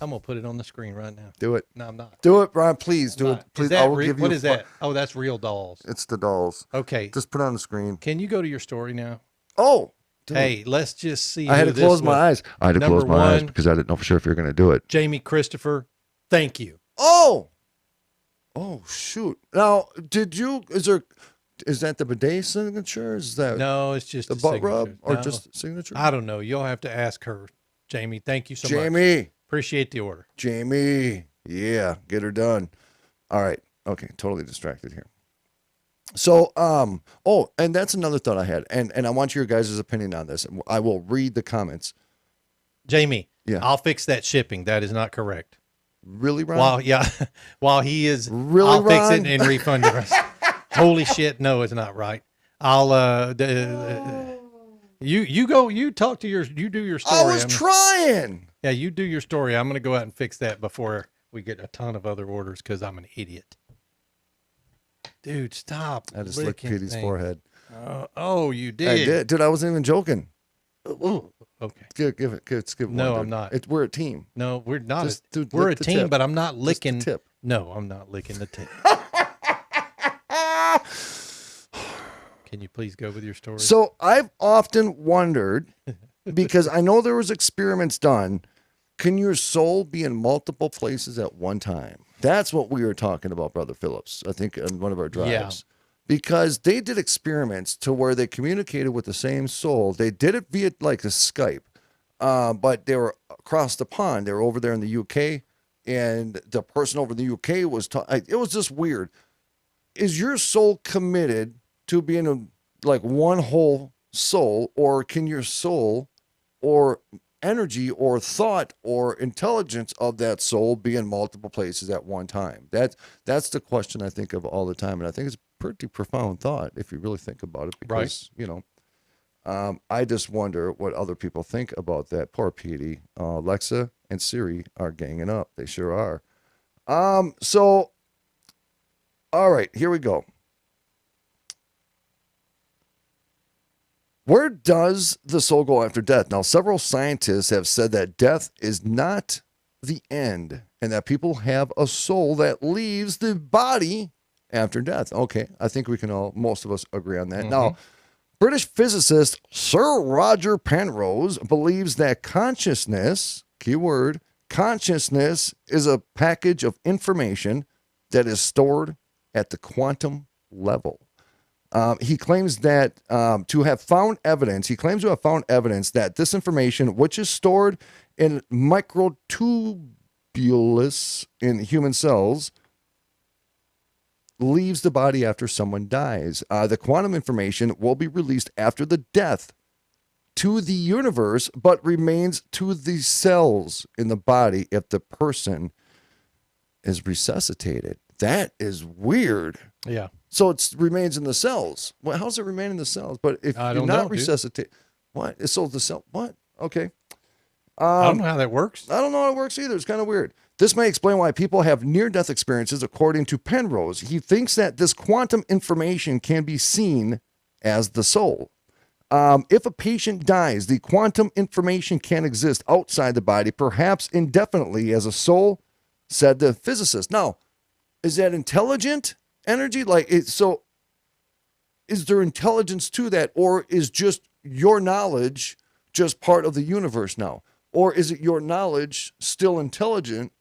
I'm going to put it on the screen right now. Do it. No, I'm not. Do it, Ron. Please do it. Please. Is that I will give you what is that? Oh, that's real dolls. It's the dolls. Okay. Just put it on the screen. Can you go to your story now? Oh. Dude. Hey, let's just see. I had to close my eyes. I had to Number close my eyes one, because I didn't know for sure if you were going to do it. Jamie Christopher, thank you. Oh. Oh, shoot. Now, is that the bidet signature? Is that No, it's just the a butt signature. rub or No. just signature? I don't know. You'll have to ask her. Jamie, thank you so much. Jamie. Appreciate the order. Jamie. Yeah, get her done. All right. Okay, totally distracted here. So, and that's another thought I had, and I want your guys' opinion on this. I will read the comments. Jamie, Yeah. I'll fix that shipping. That is not correct. Really, Ron? While he is, Really, I'll fix Ron? it and refund the rest. Holy shit, no, it's not right. I'll you go, you talk to you do your story. I was trying. Yeah, you do your story. I'm gonna go out and fix that before we get a ton of other orders because I'm an idiot. Dude, stop. I just licked licking Petey's things. forehead. Oh, you did. I did, dude. I wasn't even joking. Ooh, okay. Give it. No, one, I'm not. We're a team. No, we're not. Just do- We're a lick the team, tip. but I'm not licking. Just the tip. No, I'm not licking the tip. Can you please go with your story? So I've often wondered, because I know there was experiments done, can your soul be in multiple places at one time? That's what we were talking about, Brother Phillips, I think, on one of our drives. Yeah. Because they did experiments to where they communicated with the same soul. They did it via like a Skype, but they were across the pond. They were over there in the UK, and the person over in the UK was it was just weird. Is your soul committed to being like one whole soul, or can your soul or energy or thought or intelligence of that soul be in multiple places at one time? That's the question I think of all the time, and I think it's a pretty profound thought if you really think about it, because I just wonder what other people think about that. Poor Petey. Alexa and Siri are ganging up. They sure are. So all right, here we go. Where does the soul go after death? Now, several scientists have said that death is not the end and that people have a soul that leaves the body after death. Okay, I think most of us agree on that. Mm-hmm. Now, British physicist Sir Roger Penrose believes that consciousness, keyword, consciousness is a package of information that is stored at the quantum level. He claims that to have found evidence that this information, which is stored in microtubulus in human cells, leaves the body after someone dies. The quantum information will be released after the death to the universe, but remains to the cells in the body if the person is resuscitated. That is weird. Yeah. So it remains in the cells. Well, how does it remain in the cells? But if I you're don't not know, dude. resuscitated, what? So the cell, what? Okay. I don't know how that works. I don't know how it works either. It's kind of weird. This may explain why people have near-death experiences, according to Penrose. He thinks that this quantum information can be seen as the soul. If a patient dies, the quantum information can exist outside the body, perhaps indefinitely, as a soul, said the physicist. Now, is that intelligent energy? So is there intelligence to that, or is just your knowledge just part of the universe now? Or is it your knowledge still intelligent,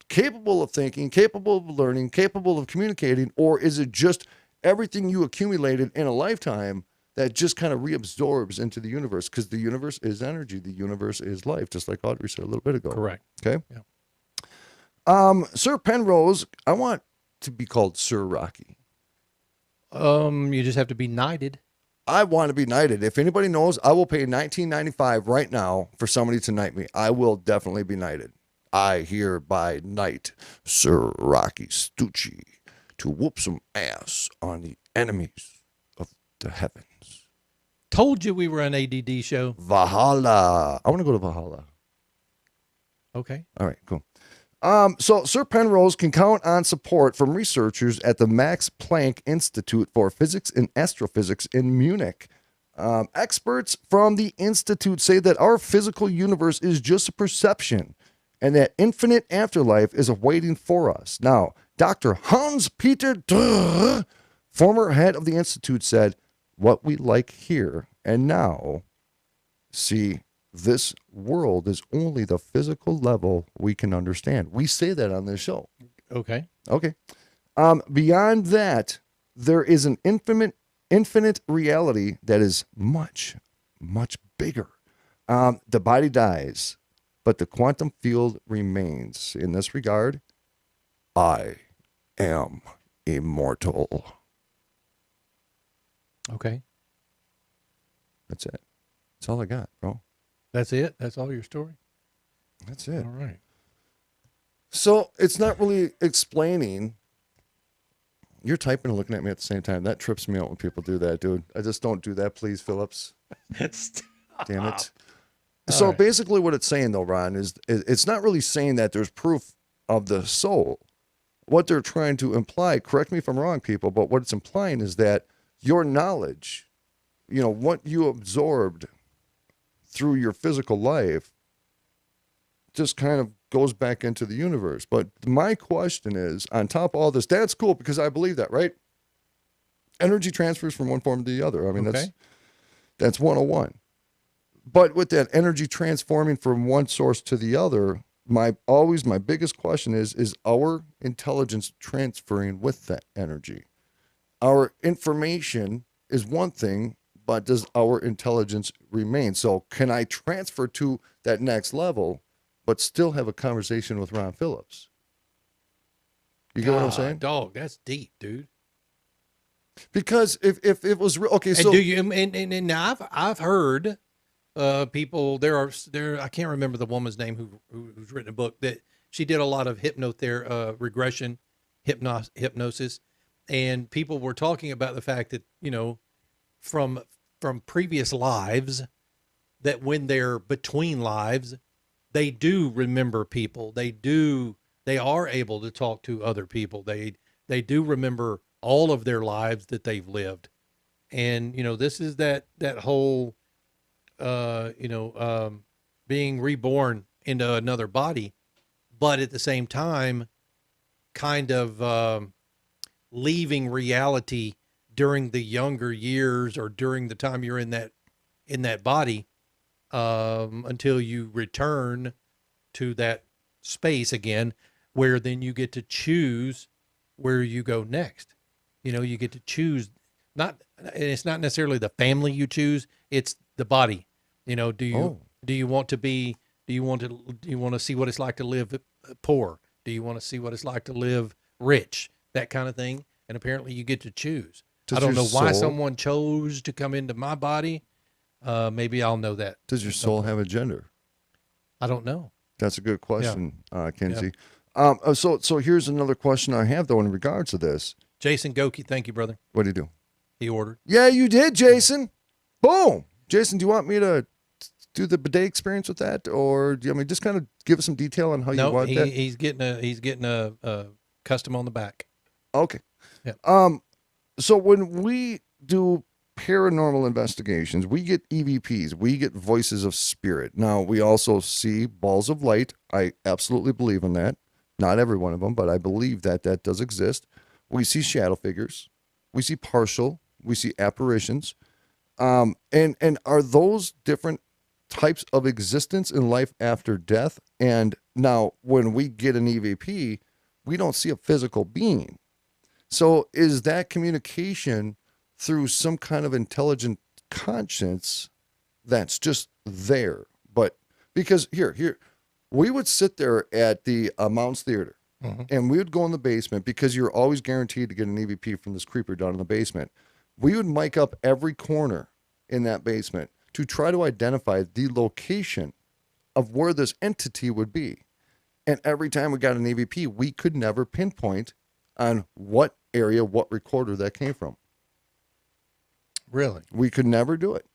capable of thinking, capable of learning, capable of communicating, or is it just everything you accumulated in a lifetime that just kind of reabsorbs into the universe? Because the universe is energy. The universe is life, just like Audrey said a little bit ago. Correct. Okay? Yeah. Sir Penrose, I want to be called Sir Rocky. You just have to be knighted. I want to be knighted. If anybody knows, I will pay $19.95 right now for somebody to knight me. I will definitely be knighted. I hereby knight Sir Rocci Stucci to whoop some ass on the enemies of the heavens. Told you we were an ADD show. Valhalla. I want to go to Valhalla. Okay. All right, cool. So Sir Penrose can count on support from researchers at the Max Planck Institute for Physics and Astrophysics in Munich. Experts from the institute say that our physical universe is just a perception and that infinite afterlife is awaiting for us. Now, Dr. Hans-Peter Drr, former head of the institute, said, "What we like here and now, see, this world is only the physical level we can understand." We say that on this show. Okay. Okay. Beyond that, there is an infinite reality that is much, much bigger. The body dies, but the quantum field remains. In this regard, I am immortal. Okay. That's it. That's all I got, bro. That's it? That's all your story? That's it. All right. So it's not really explaining. You're typing and looking at me at the same time. That trips me out when people do that, dude. I just don't do that, please, Phillips. Damn it. So basically what it's saying, though, Ron, is it's not really saying that there's proof of the soul. What they're trying to imply, correct me if I'm wrong, people, but what it's implying is that your knowledge, what you absorbed through your physical life just kind of goes back into the universe. But my question is, on top of all this, that's cool because I believe that, right? Energy transfers from one form to the other. I mean, that's 101. But with that energy transforming from one source to the other, my biggest question is our intelligence transferring with that energy? Our information is one thing, but does our intelligence remain? So can I transfer to that next level, but still have a conversation with Ron Phillips? You get what I'm saying? Dog, that's deep, dude. Because if it was real, okay, so and do you and now I've heard people there I can't remember the woman's name who's written a book that she did a lot of regression hypnosis, and people were talking about the fact that from previous lives, that when they're between lives, they do remember people. They are able to talk to other people. They do remember all of their lives that they've lived. And, this is that whole, being reborn into another body, but at the same time, kind of leaving reality during the younger years or during the time you're in that body, until you return to that space again, where then you get to choose where you go next. You get to choose, it's not necessarily the family you choose, it's the body. Do you want to see what it's like to live poor? Do you want to see what it's like to live rich? That kind of thing. And apparently you get to choose. I don't know why someone chose to come into my body. Maybe I'll know that. Does your soul have a gender? I don't know. That's a good question, Kenzie. Yeah. So here's another question I have, though, in regards to this. Jason Goki, thank you, brother. What did he do? He ordered. Yeah, you did, Jason. Boom. Jason, do you want me to do the bidet experience with that, or do you want me just kind of give us some detail on how you want that? He's getting a custom on the back. Okay. Yeah. So when we do paranormal investigations, we get EVPs, we get voices of spirit. Now, we also see balls of light. I absolutely believe in that. Not every one of them, but I believe that does exist. We see shadow figures. We see partial. We see apparitions. And are those different types of existence in life after death? And now, when we get an EVP, we don't see a physical being. So is that communication through some kind of intelligent conscience that's just there? But because here, we would sit there at the Mounds Theater, And we would go in the basement because you're always guaranteed to get an EVP from this creeper down in the basement. We would mic up every corner in that basement to try to identify the location of where this entity would be. And every time we got an EVP, we could never pinpoint on what area, what recorder that came from. Really? We could never do it.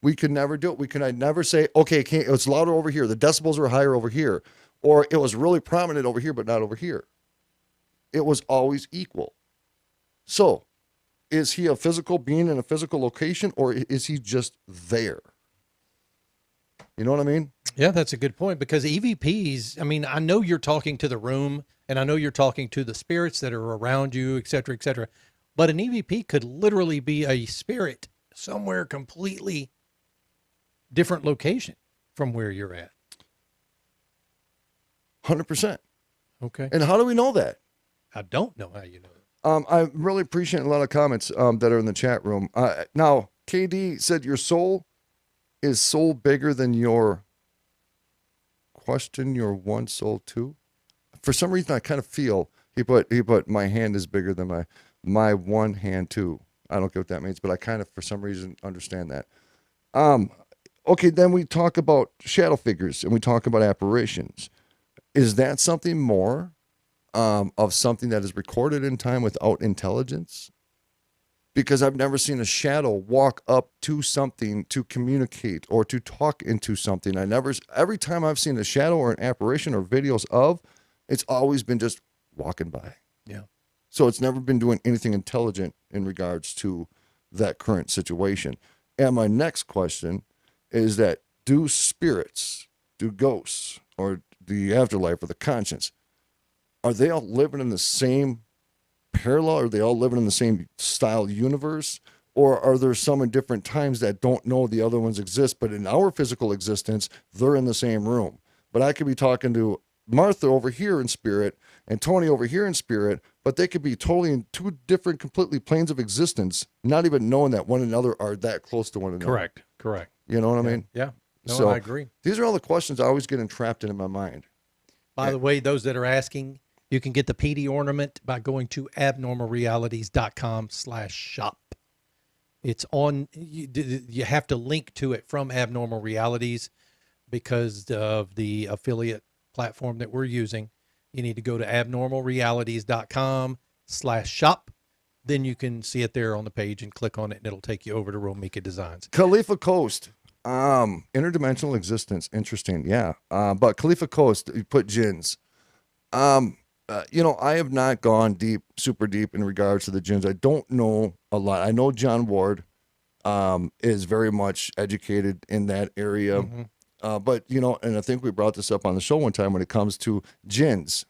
We could never do it. We could never say, okay, it was louder over here. The decibels were higher over here. Or it was really prominent over here, but not over here. It was always equal. So, is he a physical being in a physical location, or is he just there? You know what I mean? Yeah, that's a good point, because EVPs, I mean, I know you're talking to the room, and I know you're talking to the spirits that are around you, et cetera, but an EVP could literally be a spirit somewhere completely different location from where you're at. 100%. Okay. And how do we know that? I don't know how you know that. I really appreciate a lot of comments that are in the chat room. Now, KD said your soul is soul bigger than your question, your one soul too. For some reason, I kind of feel he put my hand is bigger than my one hand too. I don't get what that means, but I kind of, for some reason, understand that. Okay, then we talk about shadow figures and we talk about apparitions. Is that something more of something that is recorded in time without intelligence? Because I've never seen a shadow walk up to something to communicate or to talk into something. Every time I've seen a shadow or an apparition or videos of, it's always been just walking by. Yeah. So it's never been doing anything intelligent in regards to that current situation. And my next question is that do spirits, do ghosts, or the afterlife or the conscience, are they all living in the same parallel? Are they all living in the same style universe? Or are there some in different times that don't know the other ones exist, but in our physical existence, they're in the same room? But I could be talking to Martha over here in spirit and Tony over here in spirit, but they could be totally in two different, completely planes of existence, not even knowing that one another are that close to one another. Correct. You know what I mean? Yeah. No, So I agree. These are all the questions I always get entrapped in my mind. By the way, those that are asking, you can get the PD ornament by going to abnormalrealities.com/shop. It's on, you have to link to it from Abnormal Realities because of the affiliate platform that we're using. You need to go to abnormalrealities.com/shop. Then you can see it there on the page and click on it, and it'll take you over to Romika Designs. Khalifa Coast, interdimensional existence. Interesting. Yeah. But Khalifa Coast, you put jinns. I have not gone super deep in regards to the jinns. I don't know a lot. I know John Ward is very much educated in that area. Mm-hmm. But, and I think we brought this up on the show one time when it comes to jinns,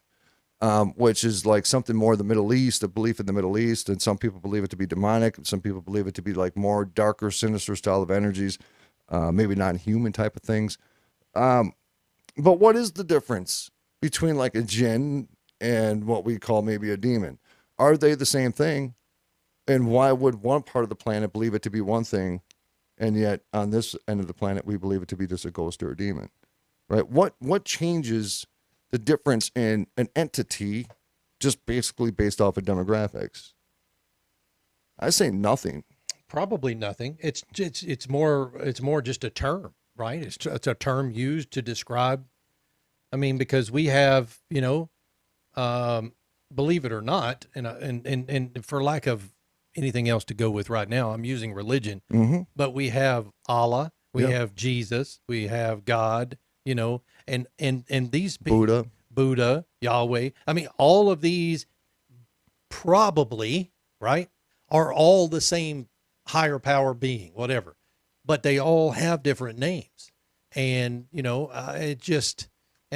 which is like something more of the Middle East, a belief in the Middle East. And some people believe it to be demonic. Some people believe it to be like more darker, sinister style of energies, maybe non-human type of things. But what is the difference between like a jinn and what we call maybe a demon? Are they the same thing? And why would one part of the planet believe it to be one thing, and yet on this end of the planet we believe it to be just a ghost or a demon? Right? What changes the difference in an entity just basically based off of demographics? I say nothing. Probably nothing. It's more just a term, right? It's a term used to describe. I mean, because we have, believe it or not, and for lack of anything else to go with right now, I'm using religion, but we have Allah, we have Jesus, we have God, and these people, Buddha, Yahweh. I mean, all of these probably, right, are all the same higher power being, whatever, but they all have different names. And, and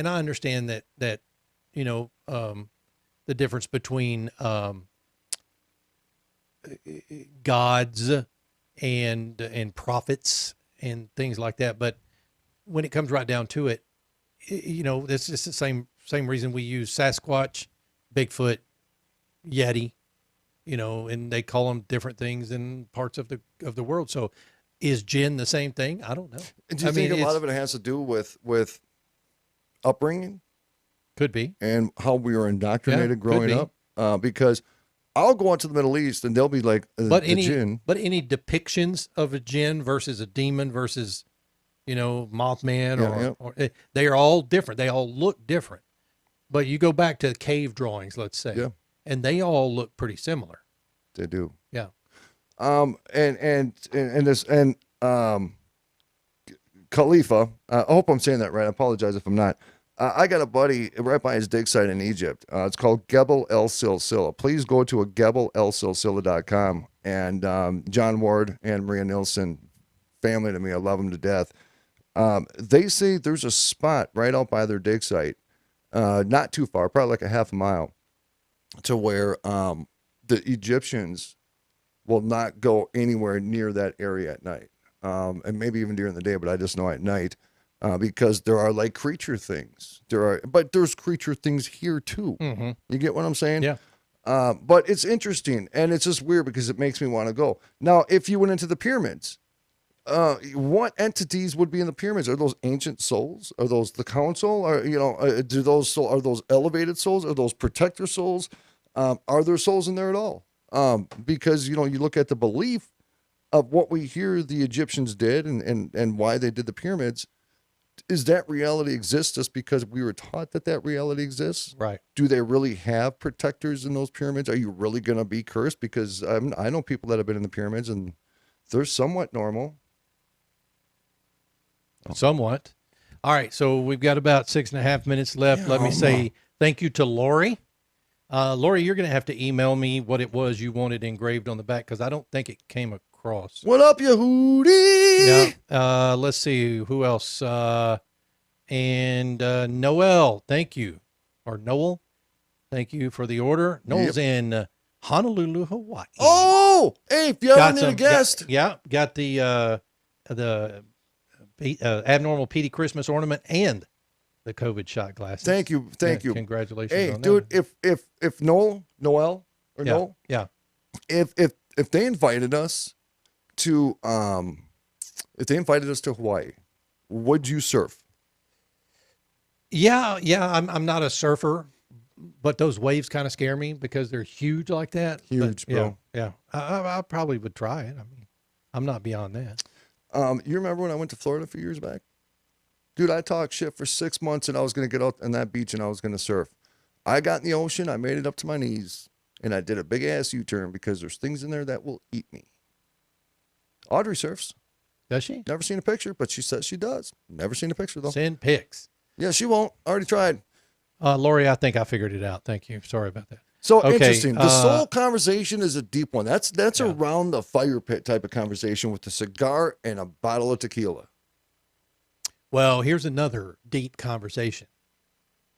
I understand that the difference between gods and prophets and things like that. But when it comes right down to it, this is the same reason we use Sasquatch, Bigfoot, Yeti, and they call them different things in parts of the world. So is jinn the same thing? I don't know. Do you think a lot of it has to do with upbringing? Could be. and how we were indoctrinated could growing be. up. Because I'll go out to the Middle East and they'll be like, But the jinn. any depictions of a jinn versus a demon versus, Mothman or they are all different. They all look different. But you go back to cave drawings, let's say, and they all look pretty similar. They do. Yeah. Khalifa, I hope I'm saying that right. I apologize if I'm not. I got a buddy right by his dig site in Egypt. It's called Gebel El Silsila. Please go to gebelelsilsila.com. And John Ward and Maria Nilsson, family to me, I love them to death. They say there's a spot right out by their dig site, not too far, probably like a half a mile, to where the Egyptians will not go anywhere near that area at night. And maybe even during the day, but I just know at night, because there are like creature things. But there's creature things here too. Mm-hmm. You get what I'm saying? Yeah. But it's interesting, and it's just weird because it makes me want to go. Now, if you went into the pyramids, what entities would be in the pyramids? Are those ancient souls? Are those the council? Are are those elevated souls? Are those protector souls? Are there souls in there at all? Because you look at the belief of what we hear the Egyptians did and why they did the pyramids. Is that reality exists just because we were taught that reality exists? Right. Do they really have protectors in those pyramids? Are you really going to be cursed? Because I know people that have been in the pyramids and they're somewhat normal. Somewhat. All right. So we've got about 6.5 minutes left. Yeah, Let me say thank you to Lori. Lori, you're going to have to email me what it was you wanted engraved on the back because I don't think it came across. What up, Yehudi? Yeah. Let's see who else. And Noel, thank you. Or Noel, thank you for the order. Noel's in Honolulu, Hawaii. Oh, hey, if you ever need a guest. Got the abnormal PD Christmas ornament and the COVID shot glasses. Thank you. Congratulations. Hey, on dude, that. if Noel, or Noel, if they invited us to Hawaii, would you surf? Yeah. I'm not a surfer, but those waves kind of scare me because they're huge like that. Huge, bro. Yeah. I probably would try it. I mean, I'm not beyond that. You remember when I went to Florida a few years back? Dude, I talked shit for 6 months and I was going to get out on that beach and I was going to surf. I got in the ocean, I made it up to my knees, and I did a big ass U-turn because there's things in there that will eat me. Audrey surfs. Does she? Never seen a picture, but she says she does. Never seen a picture, though. Send pics. Yeah, she won't. Already tried. Lori, I think I figured it out. Thank you. Sorry about that. So Okay, interesting. The soul conversation is a deep one. That's around the fire pit type of conversation with a cigar and a bottle of tequila. Well, here's another deep conversation.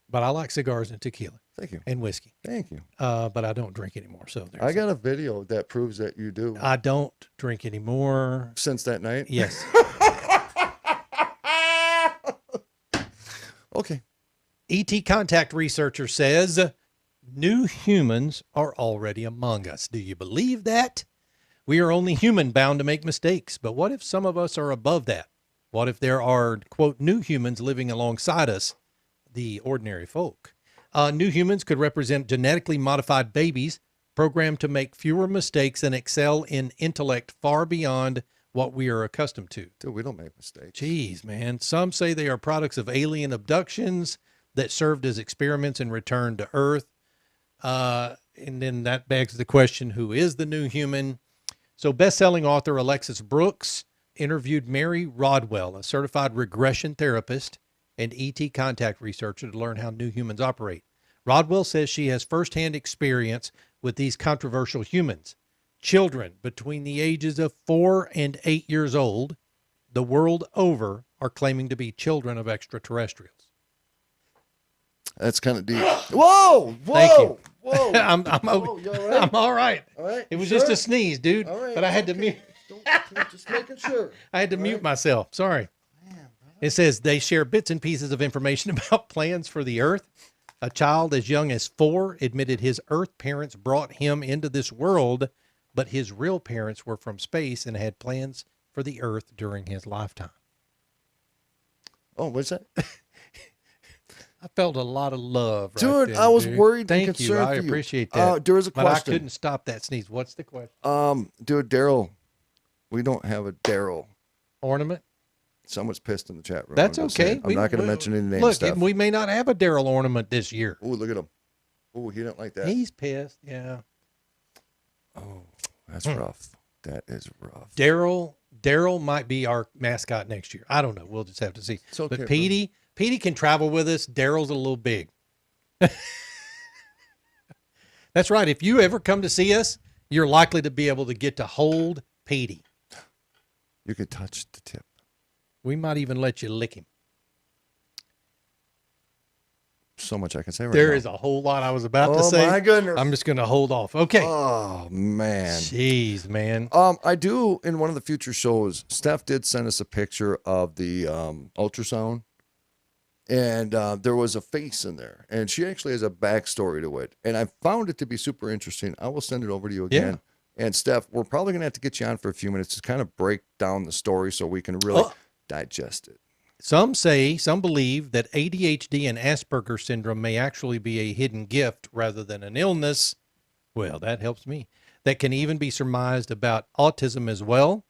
But I like cigars and tequila. Thank you. And whiskey. Thank you. But I don't drink anymore. So I got a video that proves that you do. I don't drink anymore. Since that night? Yes. Okay. ET contact researcher says new humans are already among us. Do you believe that? We are only human, bound to make mistakes. But what if some of us are above that? What if there are, quote, new humans living alongside us, the ordinary folk? New humans could represent genetically modified babies programmed to make fewer mistakes and excel in intellect far beyond what we are accustomed to. Dude, we don't make mistakes. Jeez, man. Some say they are products of alien abductions that served as experiments and returned to Earth. And then that begs the question, who is the new human? So best-selling author Alexis Brooks interviewed Mary Rodwell, a certified regression therapist and ET contact researcher, to learn how new humans operate. Rodwell says she has firsthand experience with these controversial humans. Children between the ages of 4 and 8 years old, the world over, are claiming to be children of extraterrestrials. That's kind of deep. Whoa! Thank you. Whoa! I'm you all right? I'm all right. All right. It was Sure? just a sneeze, dude. All right. But I had to mute. Just making sure. I had to mute myself. Sorry. It says they share bits and pieces of information about plans for the Earth. A child as young as 4 admitted his Earth parents brought him into this world, but his real parents were from space and had plans for the Earth during his lifetime. Oh, what's that? I felt a lot of love, right Dude, there, I was dude. worried and Thank you. concerned I for you. appreciate that. There was a but I question. couldn't stop that sneeze. What's the question? Dude, Daryl, we don't have a Daryl. Ornament? Someone's pissed in the chat room. That's I'm just okay. saying. I'm not going to mention any names. Look, Stuff. we may not have a Daryl ornament this year. Oh, look at him. Oh, he didn't like that. He's pissed. Yeah. Oh, that's rough. That is rough. Daryl might be our mascot next year. I don't know. We'll just have to see. It's okay, but Petey can travel with us. Daryl's a little big. That's right. If you ever come to see us, you're likely to be able to get to hold Petey. You could touch the tip. We might even let you lick him. So much I can say right There now. is a whole lot I was about to Oh, say. my goodness. I'm just going to hold off. Okay. Oh, man. Jeez, man. I do, in one of the future shows, Steph did send us a picture of the ultrasound, and there was a face in there, and she actually has a backstory to it, and I found it to be super interesting. I will send it over to you again. Yeah. And Steph, we're probably going to have to get you on for a few minutes to kind of break down the story so we can really digest it. Some believe that ADHD and Asperger's syndrome may actually be a hidden gift rather than an illness. Well, that helps me. That can even be surmised about autism as well.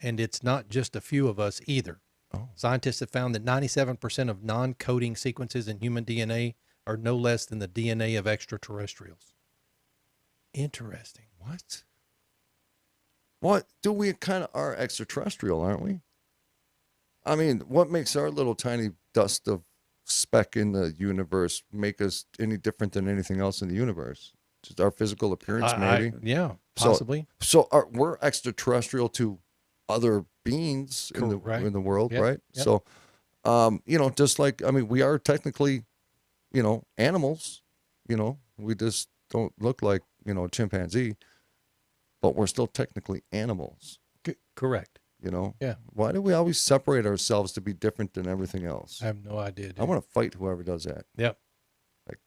And it's not just a few of us either. Oh. Scientists have found that 97% of non-coding sequences in human DNA are no less than the DNA of extraterrestrials. Interesting. What? What? Dude, we kind of are extraterrestrial, aren't we? I mean, what makes our little tiny dust of speck in the universe make us any different than anything else in the universe? Just our physical appearance, maybe? Yeah, possibly. So we're extraterrestrial to other beings in the world, right? Yep. So, just like, I mean, we are technically, animals. We just don't look like, a chimpanzee, but we're still technically animals. Correct. Yeah. Why do we always separate ourselves to be different than everything else? I have no idea. Dude. I want to fight whoever does that. Yep. Like,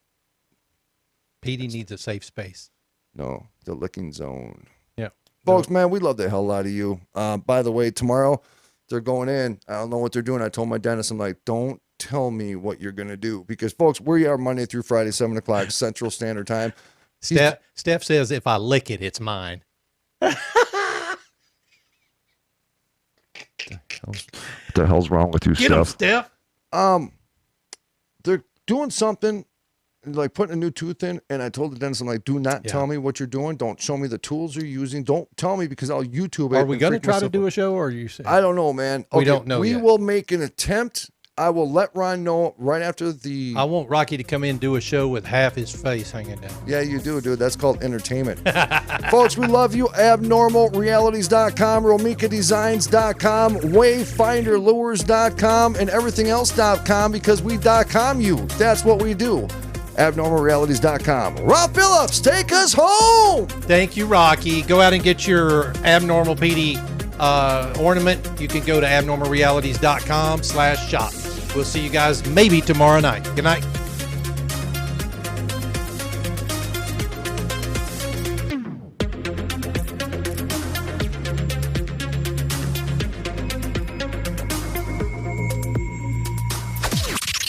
Petey needs a safe space. No, the licking zone. Yeah. Folks, man, we love the hell out of you. By the way, tomorrow they're going in. I don't know what they're doing. I told my dentist, I'm like, don't tell me what you're going to do. Because, folks, we are Monday through Friday, 7 o'clock Central Standard Time. Steph says if I lick it, it's mine. What the hell's wrong with you, Get him, Steph? Steph. They're doing something, like putting a new tooth in, and I told the dentist, I'm like, do not tell me what you're doing. Don't show me the tools you're using. Don't tell me because I'll YouTube it. Are we going to try to do a show, or are you saying? I don't know, man. We don't know We yet. will make an attempt. I will let Ron know right after the... I want Rocky to come in and do a show with half his face hanging down. Yeah, you do, dude. That's called entertainment. Folks, we love you. AbnormalRealities.com, RomikaDesigns.com, WayfinderLures.com, and everything-else.com because we .com you. That's what we do. AbnormalRealities.com. Rob Phillips, take us home. Thank you, Rocky. Go out and get your Abnormal Petey ornament. You can go to abnormalrealities.com/shop. We'll see you guys maybe tomorrow night. Good night.